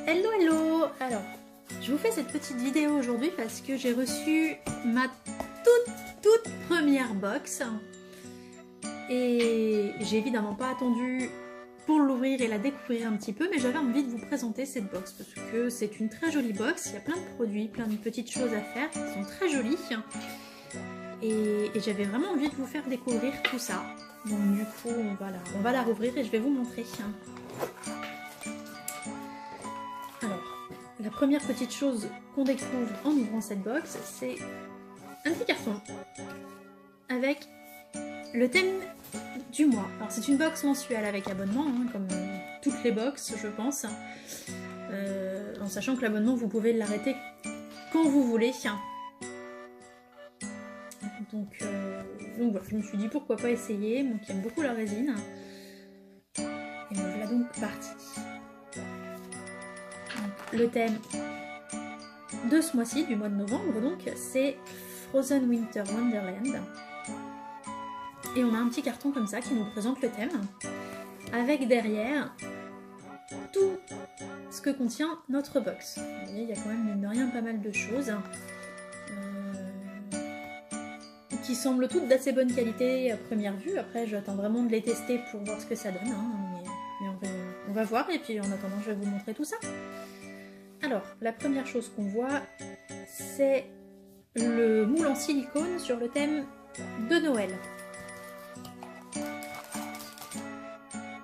Hello hello. Alors, je vous fais cette petite vidéo aujourd'hui parce que j'ai reçu ma toute première box et j'ai évidemment pas attendu pour l'ouvrir et la découvrir un petit peu, mais j'avais envie de vous présenter cette box parce que c'est une très jolie box. Il y a plein de produits, plein de petites choses à faire qui sont très jolies et j'avais vraiment envie de vous faire découvrir tout ça. Donc du coup on va la rouvrir et je vais vous montrer. Alors, la première petite chose qu'on découvre en ouvrant cette box, c'est un petit carton avec le thème du mois. Alors c'est une box mensuelle avec abonnement, hein, comme toutes les box je pense, en sachant que l'abonnement vous pouvez l'arrêter quand vous voulez. Donc voilà, je me suis dit pourquoi pas essayer, moi qui aime beaucoup la résine. Et me voilà donc partie. Le thème de ce mois-ci, du mois de novembre, donc, c'est Frozen Winter Wonderland. Et on a un petit carton comme ça qui nous présente le thème, avec derrière tout ce que contient notre box. Vous voyez, il y a quand même, mine de rien, pas mal de choses qui semblent toutes d'assez bonne qualité à première vue. Après, j'attends vraiment de les tester pour voir ce que ça donne, hein, mais on va voir, et puis en attendant, je vais vous montrer tout ça. Alors, la première chose qu'on voit, c'est le moule en silicone sur le thème de Noël.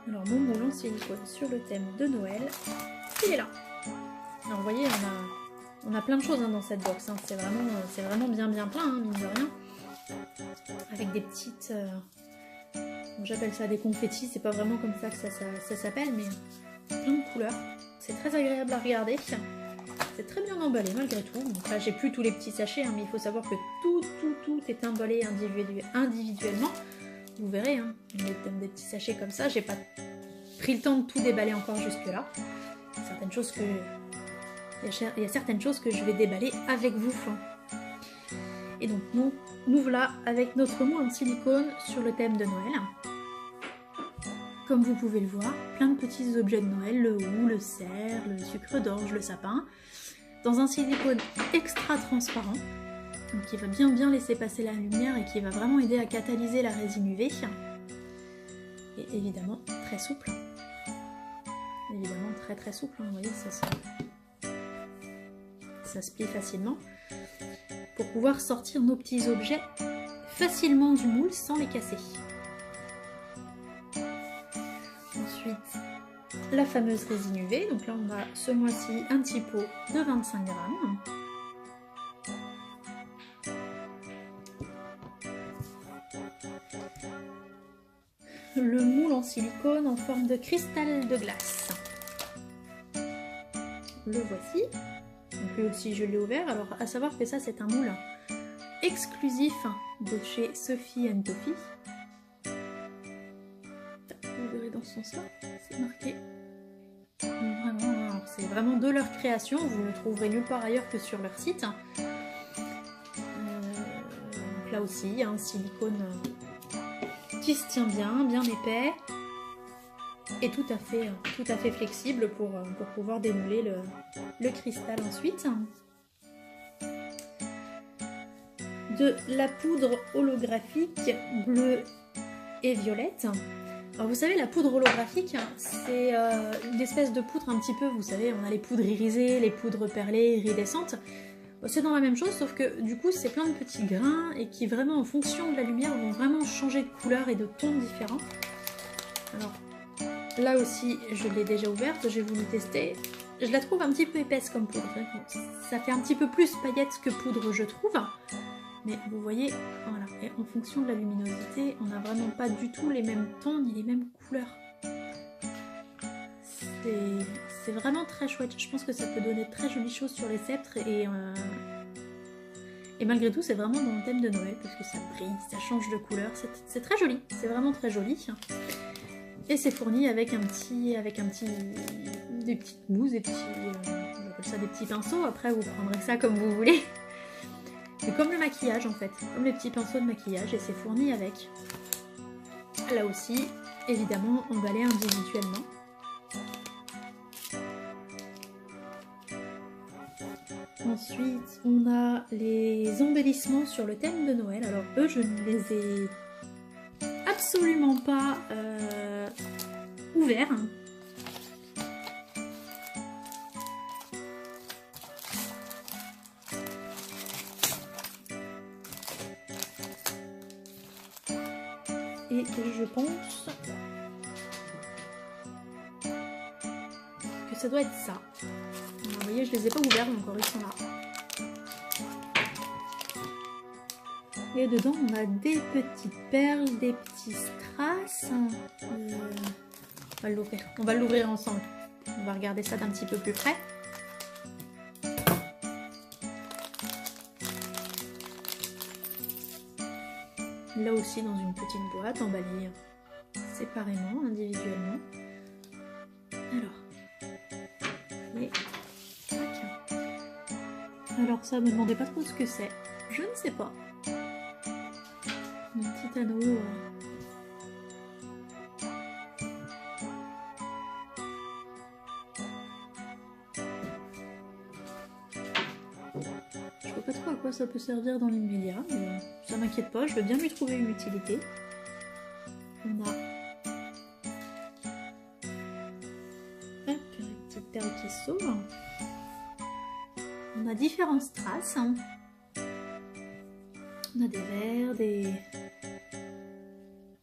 Alors, mon moule en silicone sur le thème de Noël, il est là. Alors, vous voyez, on a plein de choses, hein, dans cette box. Hein. C'est vraiment bien plein, hein, mine de rien. Avec des petites... j'appelle ça des confettis, c'est pas vraiment comme ça que ça s'appelle, mais plein de couleurs. C'est très agréable à regarder. C'est très bien emballé malgré tout. Donc là, j'ai plus tous les petits sachets, hein, mais il faut savoir que tout est emballé individuellement. Vous verrez, hein, des petits sachets comme ça. J'ai pas pris le temps de tout déballer encore jusque-là. Il y a certaines choses que je vais déballer avec vous. Et donc, nous voilà avec notre moule en silicone sur le thème de Noël. Comme vous pouvez le voir, plein de petits objets de Noël, le hou, le cerf, le sucre d'orge, le sapin, dans un silicone extra transparent, donc qui va bien laisser passer la lumière et qui va vraiment aider à catalyser la résine UV. Et évidemment, très souple. Évidemment, très souple, hein, vous voyez, ça se plie facilement, pour pouvoir sortir nos petits objets facilement du moule sans les casser. Ensuite, la fameuse résine UV. Donc là, on a ce mois-ci un petit pot de 25 grammes. Le moule en silicone en forme de cristal de glace. Le voici. Donc lui aussi, je l'ai ouvert. Alors, à savoir que ça, c'est un moule exclusif de chez Sophie & Toffee. Vous verrez dans ce sens-là, c'est marqué. C'est vraiment de leur création, vous ne trouverez nulle part ailleurs que sur leur site. Donc là aussi, un silicone qui se tient bien épais et tout à fait flexible pour pouvoir démouler le cristal ensuite. De la poudre holographique bleue et violette. Alors vous savez, la poudre holographique, c'est une espèce de poudre un petit peu, vous savez, on a les poudres irisées, les poudres perlées, iridescentes. C'est dans la même chose, sauf que du coup c'est plein de petits grains et qui vraiment en fonction de la lumière vont vraiment changer de couleur et de ton différents. Alors là aussi je l'ai déjà ouverte, j'ai voulu tester. Je la trouve un petit peu épaisse comme poudre, ça fait un petit peu plus paillettes que poudre je trouve. Mais vous voyez, voilà, et en fonction de la luminosité, on n'a vraiment pas du tout les mêmes tons ni les mêmes couleurs. C'est vraiment très chouette. Je pense que ça peut donner de très jolies choses sur les sceptres et malgré tout, c'est vraiment dans le thème de Noël parce que ça brille, ça change de couleur. C'est très joli, c'est vraiment très joli. Et c'est fourni avec des petites mousses, j'appelle ça des petits pinceaux. Après, vous prendrez ça comme vous voulez. C'est comme le maquillage en fait, comme les petits pinceaux de maquillage, et c'est fourni avec. Là aussi, évidemment, emballé individuellement. Ensuite, on a les embellissements sur le thème de Noël. Alors eux, je ne les ai absolument pas ouverts. Et je pense que ça doit être ça. Alors, vous voyez, je les ai pas ouverts encore, ils sont là. Et dedans, on a des petites perles, des petits strass. On va l'ouvrir. On va l'ouvrir ensemble. On va regarder ça d'un petit peu plus près. Là aussi dans une petite boîte emballée séparément, individuellement. Alors, et tac. Alors ça, me demandez pas trop ce que c'est. Je ne sais pas. Un petit anneau. Je vois pas trop à quoi ça peut servir dans l'immédiat, mais ça m'inquiète pas, je veux bien lui trouver une utilité. On a hop, une petite perle qui s'ouvre. On a différents strass. On a des verts, des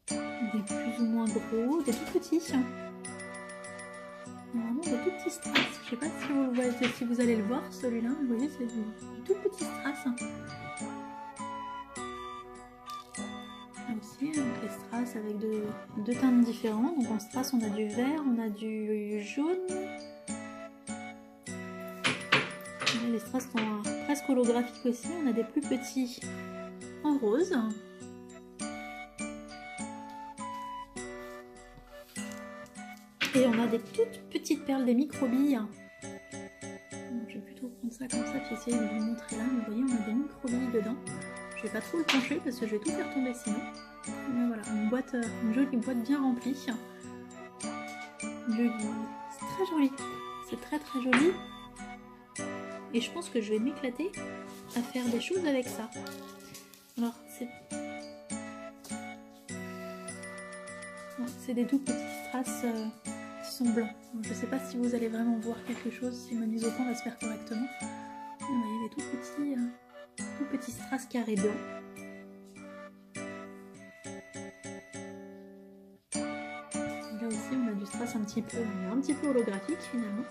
plus ou moins gros, des tout petits. Vraiment des tout petits strass. Je sais pas si vous le voyez, si vous allez le voir celui-là. Vous voyez, c'est du tout petit strass. Là aussi, les strass avec deux teintes différentes. Donc en strass, on a du vert, on a du jaune. Et les strass sont presque holographiques aussi. On a des plus petits en rose. Et on a des toutes petites perles, des microbilles. Je vais plutôt prendre ça comme ça puis essayer de vous montrer là. Vous voyez, on a des microbilles dedans. Je vais pas trop le pencher parce que je vais tout faire tomber sinon. Mais voilà, une jolie boîte bien remplie. C'est très joli. C'est très très joli. Et je pense que je vais m'éclater à faire des choses avec ça. Alors, c'est des tout petits strass qui sont blancs. Donc, je sais pas si vous allez vraiment voir quelque chose, si ma mise au point va se faire correctement. Vous voyez les tout petits strass carrés blancs. Là aussi, on a du strass un petit peu holographique finalement.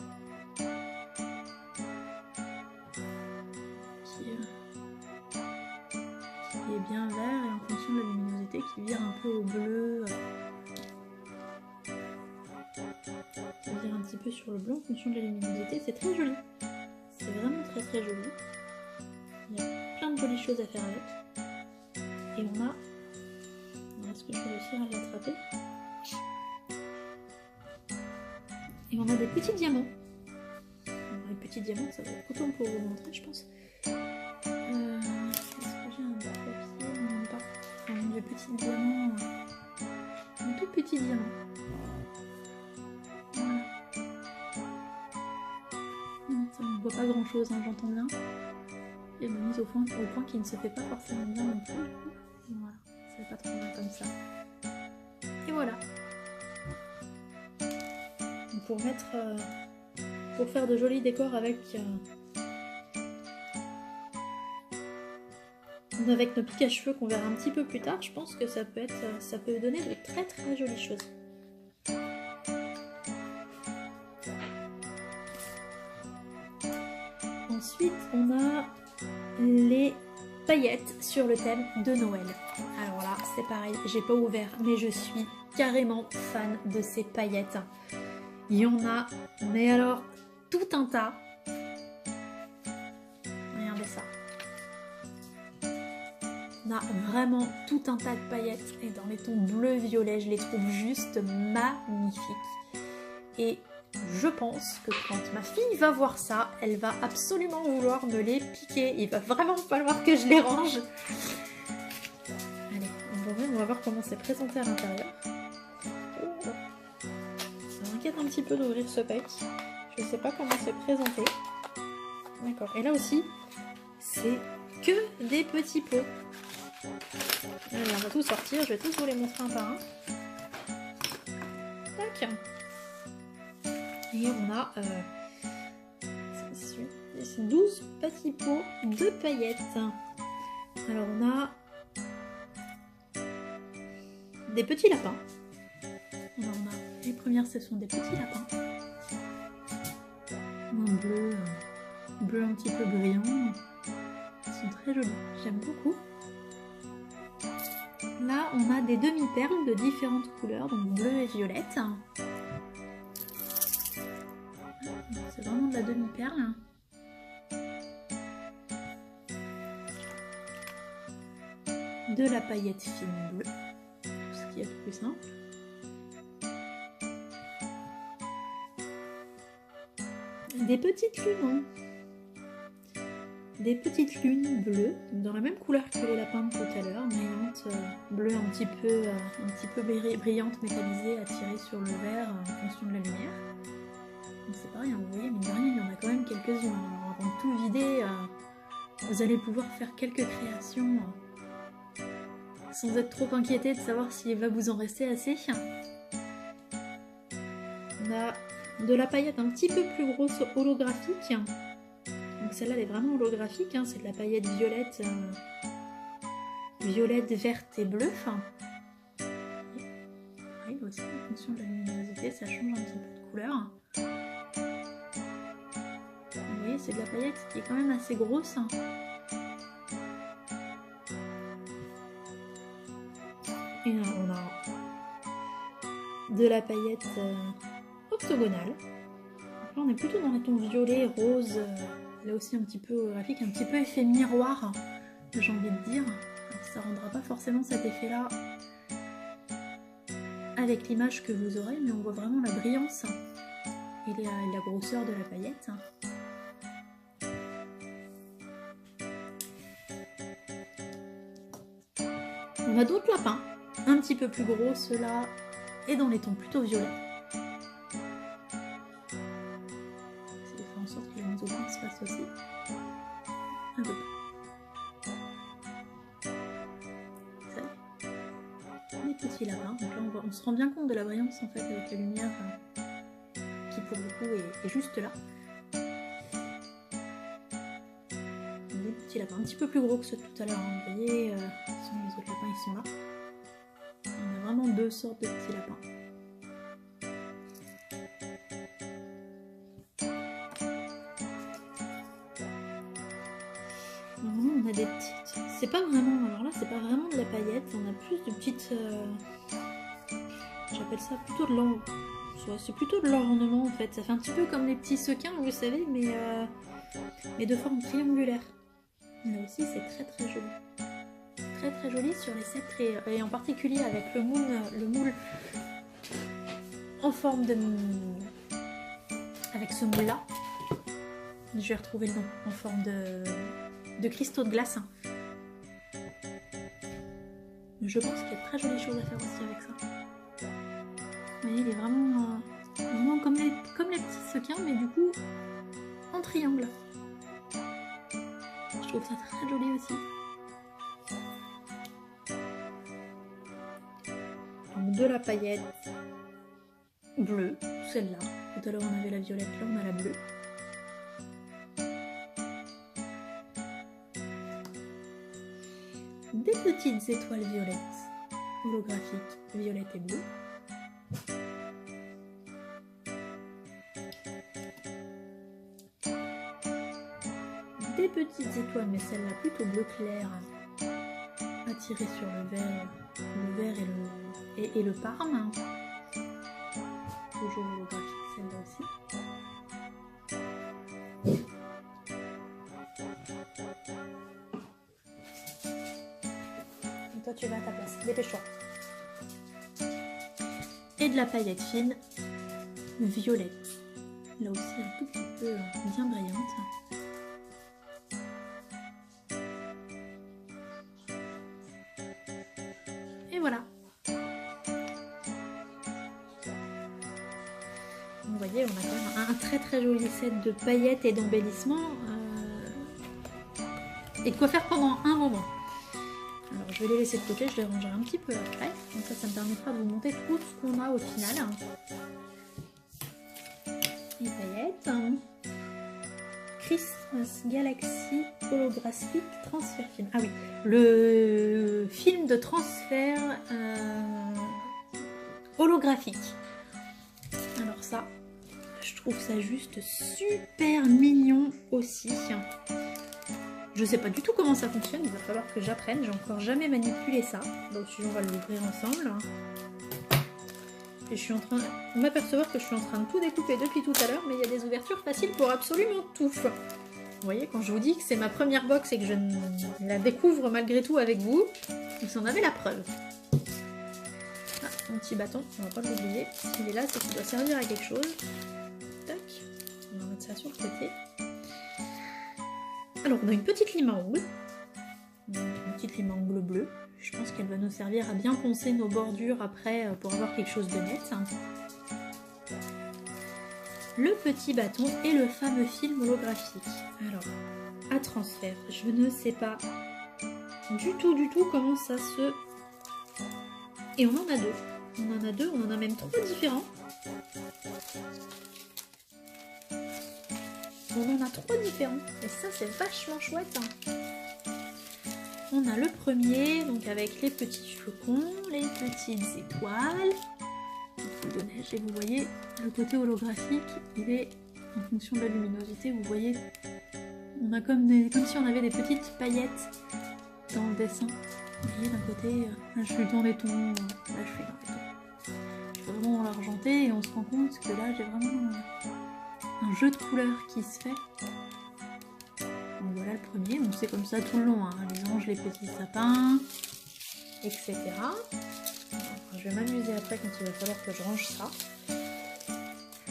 Qui est bien vert et en fonction de la luminosité qui vire un peu au bleu. Qui vire un petit peu sur le bleu en fonction de la luminosité. C'est très joli. C'est vraiment très très joli. Il y a plein de jolies choses à faire avec. Et on a... Est-ce que je vais réussir à l'attraper? Et on a des petits diamants. Alors, les petits diamants, ça va être coton pour vous montrer, je pense. Est-ce que j'ai un petit papier? Non, pas. Enfin, des petits diamants. Un tout petit diamant. Voilà. Ça ne voit pas grand chose, hein, j'entends bien. Et ma mise au point qui ne se fait pas forcément bien non plus. Voilà, ça fait pas trop mal comme ça. Et voilà. Pour pour faire de jolis décors avec nos pics à cheveux qu'on verra un petit peu plus tard, je pense que ça peut donner de très très jolies choses. Ensuite, on a les paillettes sur le thème de Noël. Alors là, c'est pareil, j'ai pas ouvert, mais je suis carrément fan de ces paillettes. Il y en a, mais alors, tout un tas. Regardez ça. On a vraiment tout un tas de paillettes et dans les tons bleu-violet, je les trouve juste magnifiques. Et je pense que quand ma fille va voir ça, elle va absolument vouloir me les piquer. Il va vraiment falloir que je les range. Allez, on va voir comment c'est présenté à l'intérieur. Ça m'inquiète un petit peu d'ouvrir ce pack. Je sais pas comment c'est présenté. D'accord. Et là aussi, c'est que des petits pots. Allez, on va tout sortir. Je vais tous vous les montrer un par un. Tac. Et on a 12 petits pots de paillettes. Alors on a des petits lapins. Alors on a les premières, ce sont des petits lapins. Un bleu un petit peu brillant. Ils sont très jolis, j'aime beaucoup. Là on a des demi-perles de différentes couleurs, donc bleu et violette. C'est vraiment de la demi-perle. De la paillette fine bleue, ce qui est le plus simple. Des petites lunes, des petites lunes bleues, dans la même couleur que les lapins de tout à l'heure, brillantes, bleu un petit peu brillante, métallisée, attirée sur le vert en fonction de la lumière. Donc c'est pareil, vous voyez, mine de rien, il y en a quand même quelques-unes. Alors avant de tout vider, vous allez pouvoir faire quelques créations sans être trop inquiété de savoir s'il va vous en rester assez. On a de la paillette un petit peu plus grosse holographique. Donc celle-là elle est vraiment holographique, hein. C'est de la paillette violette, violette, verte et bleue. Pareil aussi en fonction de la luminosité, ça change un petit peu de couleur. Vous voyez, c'est de la paillette qui est quand même assez grosse. Et là, on a de la paillette octogonale. Donc là, on est plutôt dans les tons violet, rose, là aussi un petit peu graphique, un petit peu effet miroir, j'ai envie de dire. Alors, ça rendra pas forcément cet effet-là avec l'image que vous aurez, mais on voit vraiment la brillance et la grosseur de la paillette. On a d'autres lapins, un petit peu plus gros, ceux-là, et dans les tons plutôt violets. C'est de faire en sorte que les mousseaux se fassent aussi un peu. Les petits lapins, donc là on se rend bien compte de la brillance en fait avec la lumière qui pour le coup est juste là. Des petits lapins un petit peu plus gros que ceux de tout à l'heure, hein. Vous voyez, les autres lapins ils sont là. On a vraiment deux sortes de petits lapins. On a des petites... C'est pas vraiment... Alors là, c'est pas vraiment de la paillette. On a plus de petites... J'appelle ça plutôt de l'ornement. C'est plutôt de l'ornement en fait. Ça fait un petit peu comme les petits sequins, vous savez, mais de forme triangulaire. Là aussi, c'est très très joli. Très très joli sur les sceptres et en particulier avec le moule en forme de... Avec ce moule-là. Je vais retrouver le nom. En forme de cristaux de glace. Je pense qu'il y a de très jolies choses à faire aussi avec ça. Vous voyez, il est vraiment, vraiment comme les petits sequins, mais du coup en triangle. Je trouve ça très joli aussi. Donc de la paillette bleue, celle-là. Tout à l'heure on avait la violette, là on a la bleue. Des petites étoiles violettes, holographiques, violettes et bleues. Des petites étoiles, mais celle-là plutôt bleu clair, attirées sur le vert et le parme. Toujours holographique celle-là aussi. Et toi tu vas à ta place, dépêche-toi. Et de la paillette fine, violette. Là aussi un tout petit peu bien brillante. Et voilà. Vous voyez, on a quand même un très très joli set de paillettes et d'embellissements. et de quoi faire pendant un moment. Alors je vais les laisser de côté, je les rangerai un petit peu après. Donc ça me permettra de vous montrer tout ce qu'on a au final. Les paillettes. Christmas Galaxy holographique transfert film. Ah oui, le film de transfert holographique. Alors ça, je trouve ça juste super mignon aussi. Je sais pas du tout comment ça fonctionne, il va falloir que j'apprenne. J'ai encore jamais manipulé ça. Donc on va l'ouvrir ensemble. Et je suis en train de m'apercevoir que je suis en train de tout découper depuis tout à l'heure, mais il y a des ouvertures faciles pour absolument tout. Vous voyez, quand je vous dis que c'est ma première box et que je la découvre malgré tout avec vous, vous en avez la preuve. Ah, mon petit bâton, on va pas l'oublier. Il est là, c'est qu'il doit servir à quelque chose. Tac, on va mettre ça sur le côté. Alors, on a une petite lime à ongles. Une petite lime à ongles bleue. Je pense qu'elle va nous servir à bien poncer nos bordures après pour avoir quelque chose de net. Le petit bâton et le fameux film holographique. Alors, à transfert, je ne sais pas du tout comment ça se... Et on en a deux. On en a deux, on en a même trois différents. On en a trois différents. Et ça, c'est vachement chouette. On a le premier, donc avec les petits flocons, les petites étoiles, de neige, et vous voyez le côté holographique, il est en fonction de la luminosité, vous voyez, on a comme si on avait des petites paillettes dans le dessin. Vous voyez d'un côté, là je suis dans les tons, là je suis dans les tons. Je suis vraiment dans l'argenté et on se rend compte que là j'ai vraiment un jeu de couleurs qui se fait. Donc voilà le premier, donc c'est comme ça tout le long, hein. Les anges, les petits sapins, etc. Alors, je vais m'amuser après quand il va falloir que je range ça.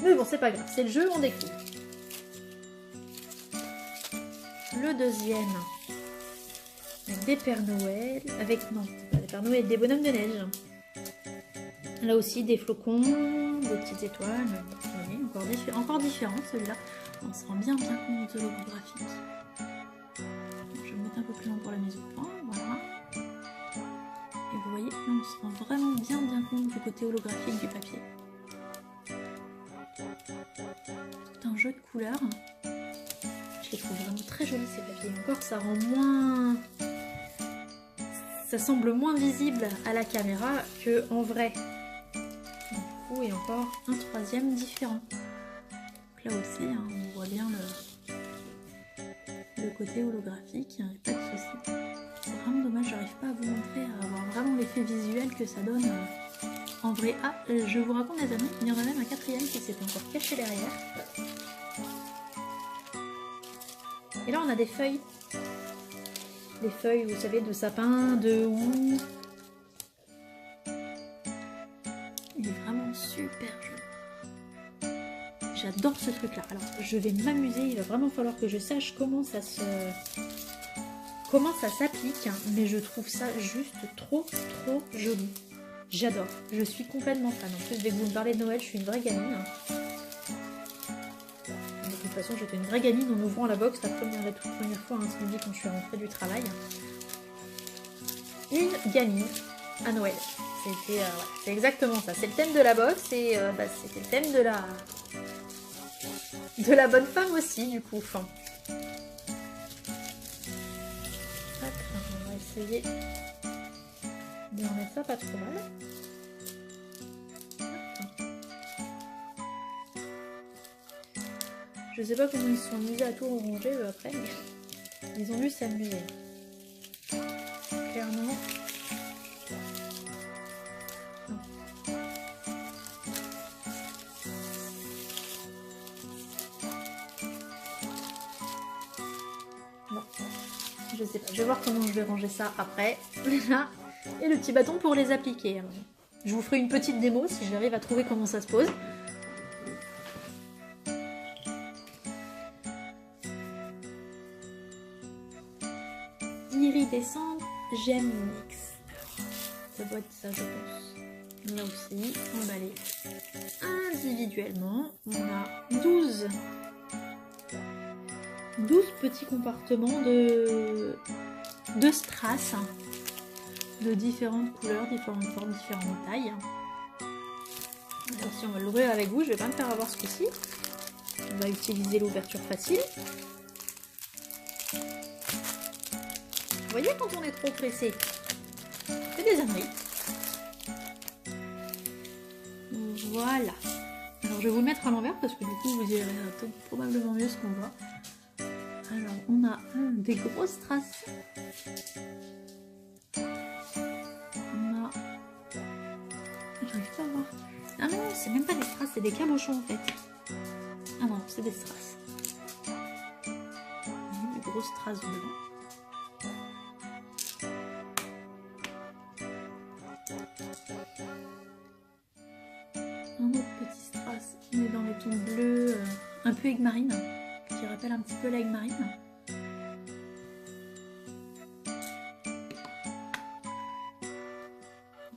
Mais bon, c'est pas grave, c'est le jeu, on découvre. Le deuxième, avec des Pères Noël, non, c'est pas des Pères Noël, des bonhommes de neige. Là aussi, des flocons, des petites étoiles, vous voyez, encore différent celui-là. On se rend bien compte de l'holographique. Je vais me mettre un peu plus loin pour la mise au point, voilà. Et vous voyez, là on se rend vraiment bien compte du côté holographique du papier. Tout un jeu de couleurs. Je les trouve vraiment très jolis ces papiers. Encore, ça rend moins... Ça semble moins visible à la caméra qu'en vrai. Du coup, et encore un troisième différent. Donc là aussi, hein, on voit bien le côté holographique, il n'y a pas de souci. C'est vraiment dommage, j'arrive pas à vous montrer, à avoir vraiment l'effet visuel que ça donne en vrai. Ah, je vous raconte les amis, il y en a même un quatrième qui s'est encore caché derrière. Et là on a des feuilles. Des feuilles, vous savez, de sapin, de houx. Il est vraiment super joli. J'adore ce truc là. Alors je vais m'amuser, il va vraiment falloir que je sache comment ça s'applique, mais je trouve ça juste trop joli. J'adore, je suis complètement fan. En plus, dès que vous me parlez de Noël, je suis une vraie gamine. De toute façon, j'étais une vraie gamine en ouvrant la box la toute première fois, ce midi quand je suis rentrée du travail. Une gamine à Noël. C'est exactement ça. C'est le thème de la box et c'était le thème de la bonne femme aussi, du coup. Hop, on va essayer de remettre ça pas trop mal. Je sais pas comment ils se sont amusés à tout ranger eux après, mais ils ont dû s'amuser. Clairement. Bon, je sais pas, je vais voir comment je vais ranger ça après. Là, et le petit bâton pour les appliquer. Alors, je vous ferai une petite démo si j'arrive à trouver comment ça se pose. Iridescente Gem Mix. Ça doit être ça, je pense. Là aussi, emballé individuellement. On a 12 12 petits compartiments de strass de différentes couleurs, différentes formes, différentes tailles. Alors si on va l'ouvrir avec vous, je vais pas me faire avoir ce coup-ci. On va utiliser l'ouverture facile. Vous voyez quand on est trop pressé, c'est des âneries. Voilà. Alors je vais vous le mettre à l'envers parce que du coup vous irez probablement mieux ce qu'on voit. Alors on a des grosses strass. On a... J'arrive pas à voir. Ah non, c'est même pas des strass, c'est des cabochons en fait. Ah non, c'est des strass. Il y a des grosses strass dedans. Un autre petit strass, on est dans les tons bleus, un peu aigue marine, qui rappelle un petit peu l'aigue marine.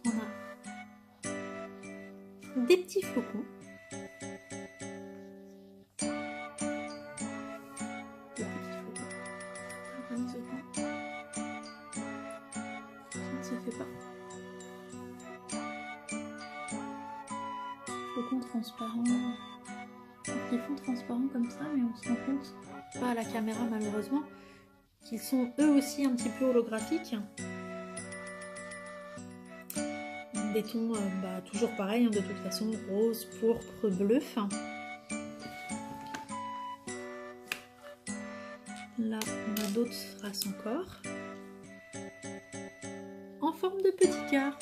On a des petits flocons. Des petits flocons. Ça ne se fait pas. Flocons transparents. Ils font transparents comme ça, mais on se rend compte, pas à la caméra malheureusement, qu'ils sont eux aussi un petit peu holographiques. Des tons toujours pareil, hein, de toute façon, rose, pourpre, bleu. Là, on a d'autres strass encore, en forme de petit cœur.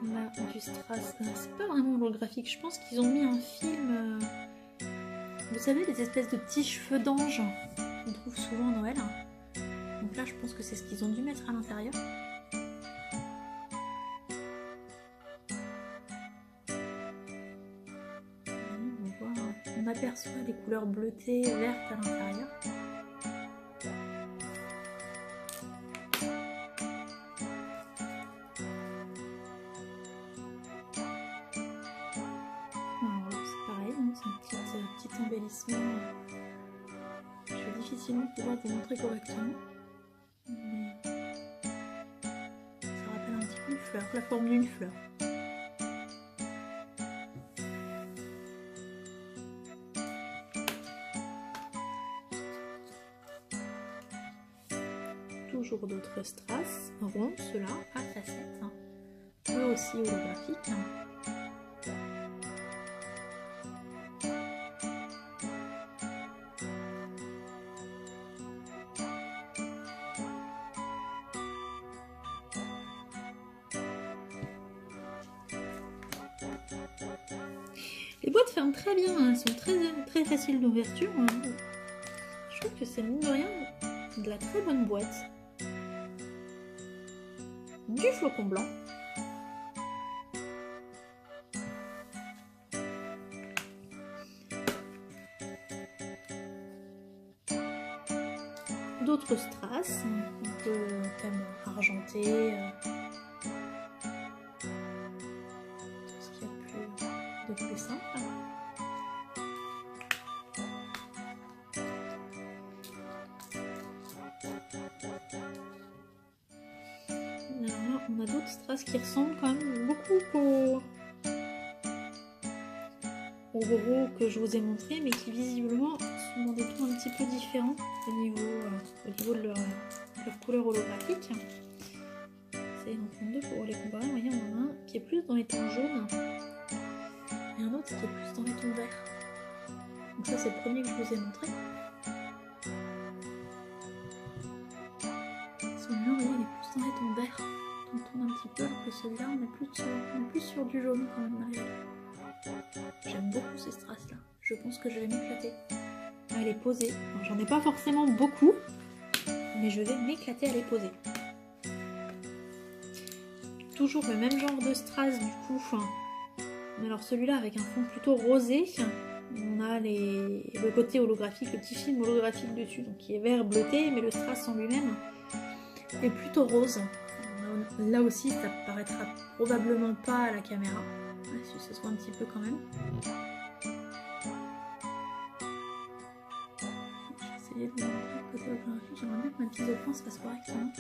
Là, du strass, c'est pas vraiment holographique, je pense qu'ils ont mis un film, vous savez, les espèces de petits cheveux d'ange qu'on trouve souvent à Noël. Donc là, je pense que c'est ce qu'ils ont dû mettre à l'intérieur. On aperçoit les couleurs bleutées, vertes à l'intérieur. C'est un petit embellissement. Je vais difficilement pouvoir vous montrer correctement. Mais ça rappelle un petit peu une fleur, la forme d'une fleur. Toujours d'autres strass ronds, ceux-là à facettes, eux aussi holographiques. Les boîtes ferment très bien, elles sont très faciles d'ouverture. Je trouve que c'est mine de rien de la très bonne boîte. Du flocon blanc. D'autres strass, un peu thème argenté. Ce qu'il y a de plus simple. Là, on a d'autres strass qui ressemblent quand même beaucoup au gros que je vous ai montré, mais qui visiblement sont dans des tons un petit peu différents au niveau de leur couleur holographique. C'est en prendre deux pour les comparer. Vous voyez, on en a un qui est plus dans les tons jaunes et un autre qui est plus dans les tons verts. Donc ça, c'est le premier que je vous ai montré. Celui-là, vous voyez, il est plus dans les tons verts. On tourne un petit peu, alors que celui-là, on est plus sur du jaune quand même derrière. J'aime beaucoup ces strass là, je pense que je vais m'éclater à les poser. J'en ai pas forcément beaucoup, mais je vais m'éclater à les poser. Toujours le même genre de strass du coup, alors celui-là avec un fond plutôt rosé, On a le côté holographique, le petit film holographique dessus, donc qui est vert bleuté, mais le strass en lui-même est plutôt rose. Là aussi, ça paraîtra probablement pas à la caméra, si ça se voit un petit peu quand même. J'ai essayé de vous montrer le côté holographique, j'aimerais bien que ma prise au point se passe correctement.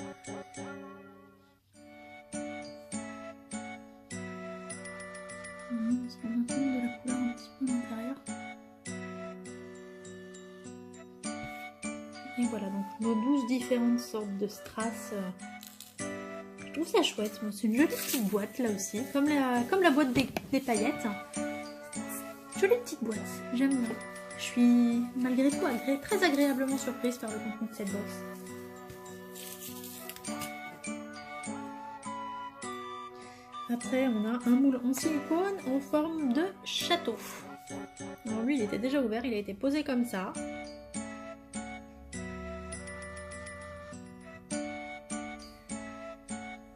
On se rend compte de la couleur un petit peu à l'intérieur. Et voilà, donc nos 12 différentes sortes de strass. Je trouve ça chouette. C'est une jolie petite boîte là aussi, comme la boîte des paillettes. Jolie petite boîte, j'aime bien. Je suis malgré tout très agréablement surprise par le contenu de cette box. Après, on a un moule en silicone en forme de château. Alors lui, il était déjà ouvert, il a été posé comme ça.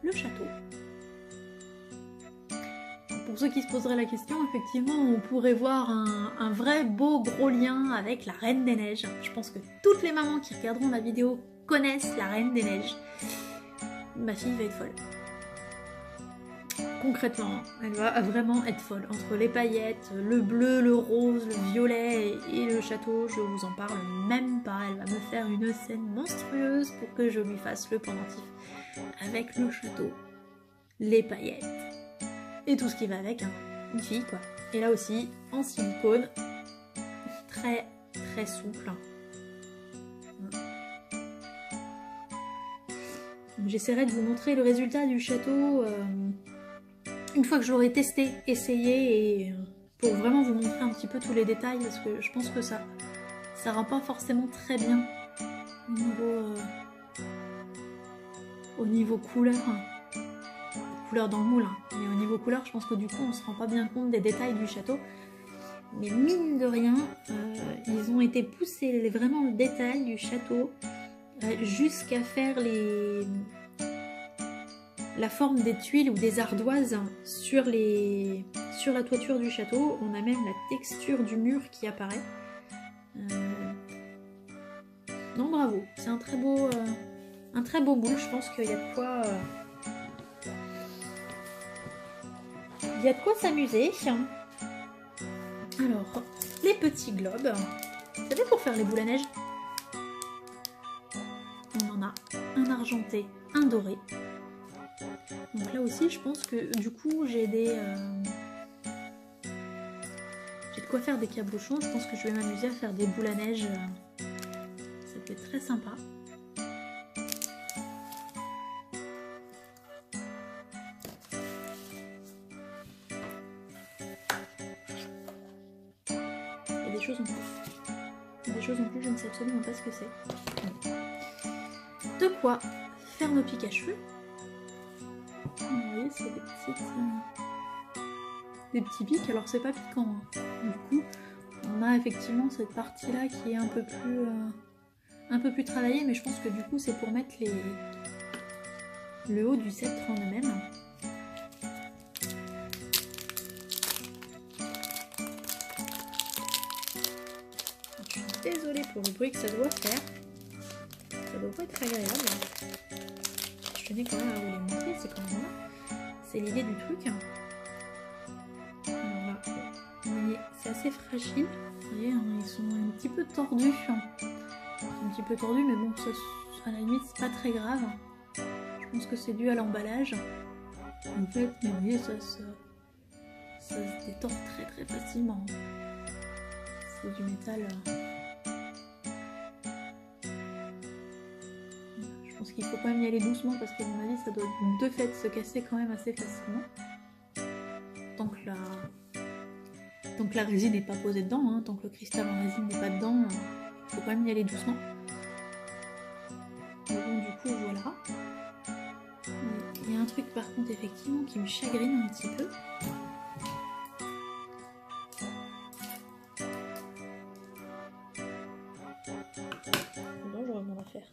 Le château. Pour ceux qui se poseraient la question, effectivement, on pourrait voir un vrai beau gros lien avec la Reine des Neiges. Je pense que toutes les mamans qui regarderont la vidéo connaissent la Reine des Neiges. Ma fille va être folle. Concrètement, elle va vraiment être folle. Entre les paillettes, le bleu, le rose, le violet et le château, je vous en parle même pas. Elle va me faire une scène monstrueuse pour que je lui fasse le pendentif avec le château, les paillettes et tout ce qui va avec, hein. Une fille quoi. Et là aussi, en silicone, très très souple. J'essaierai de vous montrer le résultat du château une fois que je l'aurai testé, essayé, et pour vraiment vous montrer un petit peu tous les détails, parce que je pense que ça rend pas forcément très bien au niveau couleur. Couleur dans le moule, hein. Mais au niveau couleur, je pense que du coup, on se rend pas bien compte des détails du château. Mais mine de rien, ils ont été poussés vraiment le détail du château jusqu'à faire la forme des tuiles ou des ardoises sur la toiture du château. On a même la texture du mur qui apparaît. Non, bravo, c'est un très beau moule. Je pense qu'il y a de quoi s'amuser. Alors, les petits globes. Vous savez, pour faire les boules à neige, on en a un argenté, un doré. Donc là aussi, je pense que du coup, j'ai de quoi faire des cabochons. Je pense que je vais m'amuser à faire des boules à neige. Ça peut être très sympa. Il y a des choses en plus. Je ne sais absolument pas ce que c'est. De quoi faire nos pics à cheveux. Vous voyez, c'est des petits pics, alors c'est pas piquant, hein. Du coup, on a effectivement cette partie-là qui est un peu plus travaillée, mais je pense que du coup, c'est pour mettre le haut du sceptre en eux-mêmes. Je suis désolée pour le bruit que ça doit faire. Ça doit pas être agréable. Je tenais quand même à vous le montrer, c'est quand même là. C'est l'idée du truc. Alors là, vous voyez, c'est assez fragile. Vous voyez, hein, ils sont un petit peu tordus. Mais bon, ça, à la limite, c'est pas très grave. Je pense que c'est dû à l'emballage. En fait, mais vous voyez, ça se détord très très facilement. C'est du métal. Je pense qu'il faut quand même y aller doucement parce qu'à mon avis ça doit de fait se casser quand même assez facilement. Tant que la résine n'est pas posée dedans, hein, tant que le cristal en résine n'est pas dedans, il faut quand même y aller doucement. Mais bon, du coup voilà. Il y a un truc par contre effectivement qui me chagrine un petit peu. C'est dangereux mon affaire.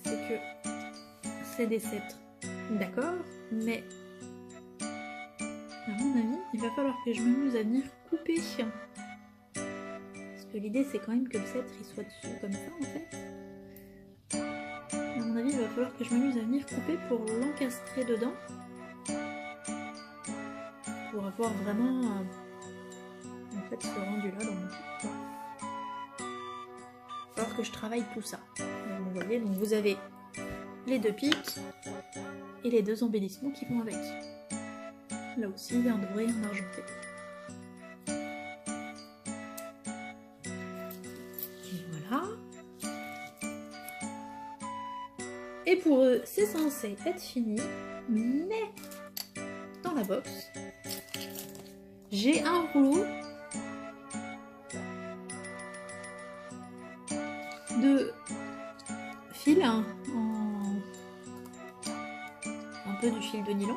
C'est que c'est des sceptres, d'accord, mais il va falloir que je m'amuse à venir couper. Parce que l'idée c'est quand même que le sceptre il soit dessus comme ça en fait. À mon avis il va falloir que je m'amuse à venir couper pour l'encastrer dedans. Pour avoir vraiment en fait ce rendu là dans mon kit. Il va falloir que je travaille tout ça. Donc, vous voyez, donc vous avez les deux pics et les deux embellissements qui vont avec. Là aussi, un doré et un argenté. Et voilà. Et pour eux, c'est censé être fini, mais dans la box, j'ai un rouleau de fil en un peu du fil de nylon.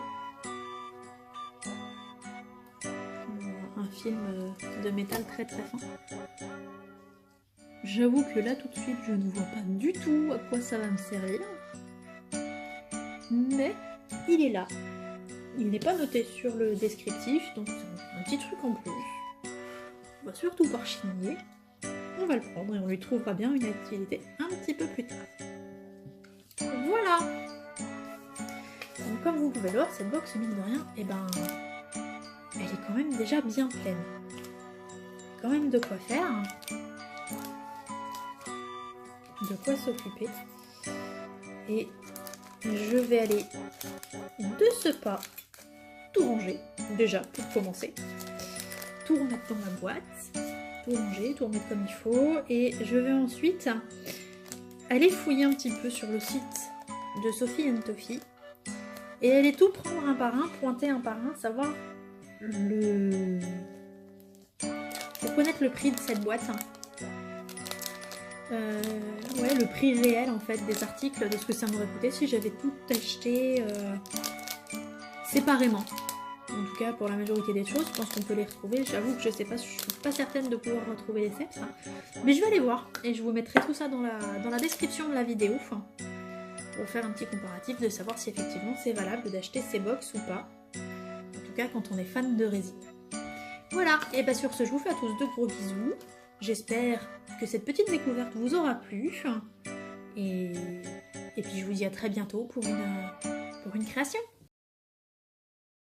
Un film de métal très très fin. J'avoue que là tout de suite je ne vois pas du tout à quoi ça va me servir. Mais il est là. Il n'est pas noté sur le descriptif, donc c'est un petit truc en plus. On va surtout pas rechigner. On va le prendre et on lui trouvera bien une utilité un petit peu plus tard. Voilà. Donc comme vous pouvez le voir, cette box mine de rien, et ben, elle est quand même déjà bien pleine. Quand même de quoi faire. De quoi s'occuper. Et je vais aller de ce pas tout ranger, déjà pour commencer. Tout remettre dans ma boîte, tout ranger, tout remettre comme il faut. Et je vais ensuite aller fouiller un petit peu sur le site de Sophie & Toffee. Et aller tout prendre un par un, pointer un par un, savoir le... pour connaître le prix de cette boîte. Ouais, le prix réel en fait des articles, de ce que ça m'aurait coûté si j'avais tout acheté séparément. En tout cas pour la majorité des choses, je pense qu'on peut les retrouver. J'avoue que je sais pas, je suis pas certaine de pouvoir retrouver les sceptres, mais je vais aller voir et je vous mettrai tout ça dans la description de la vidéo pour faire un petit comparatif de savoir si effectivement c'est valable d'acheter ces box ou pas. En tout cas quand on est fan de résine. Voilà, et bien sur ce je vous fais à tous de gros bisous. J'espère que cette petite découverte vous aura plu. Et puis je vous dis à très bientôt pour une création.